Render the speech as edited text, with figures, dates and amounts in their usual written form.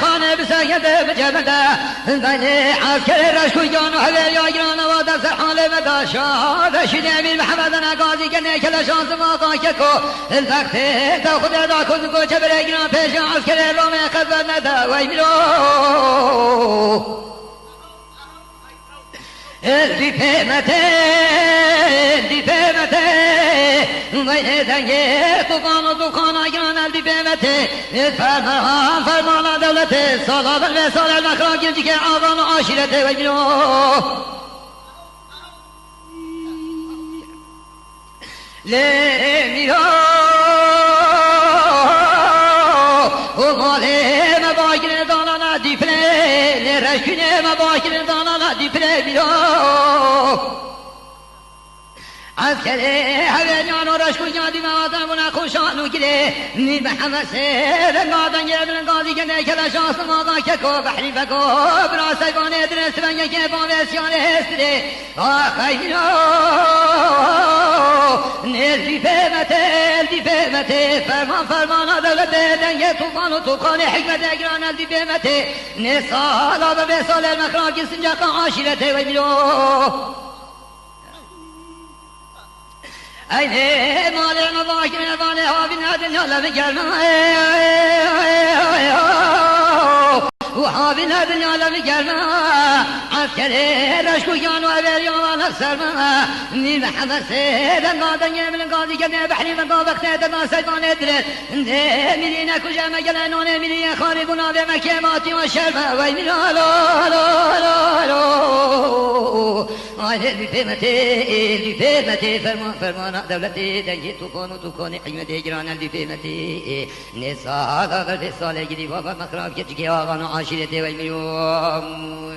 خانه بساکت بجبده بله عسکر رشکویان و حویل یاگران و در سرحال بدا شاد شید امیر محمد نگازی که نکل شانس ما که کو الوقت تا خود دا کن کو چه برگران پیش عسکر روم خزر ندا وی میرو البی پیمته وی دنگه توفان و توخان آگران البی پیمته فرمان دولت سالابر و سال المخران گرچی که آغان و عاشیرته وی میرو میرو غاله مباگر دانانا دیپره رشکینه مباگر دانانا دیپره میرو عسکره حویلیان و رشکویان دی موادن بنا خوشانو گیره میر محمد سیر نادن گردن قاضی که نکل شانس ماغا که کو بحری بکو برا سیبانه درست بنگه که با ویسیان هستره آخی میرو البی پیمته فرمان دولت دنگه توفان و توخان حکمت اگران البی پیمته نسال آبا به سال المخران که سنجاقا عاشیرته وی میرو اینه مال مباکر ماله ها بین دنیا لب گرم و ها بین دنیا لب گرم عسکر رشکویان و اولیان و نفسر میر محمد سیدن قادن یمن قاضی که بحری و قابقت دنا سیدان ادرد میرین کجا مگلنون میرین خاری گناه به مکیماتی و شرم وی میرالو البی پیمته فرمان دولت دنگی توکان حکمت اجران البی پیمته نسال آغر سال گیری بابا مخراب که چکی آغان و عاشیرته وی میرو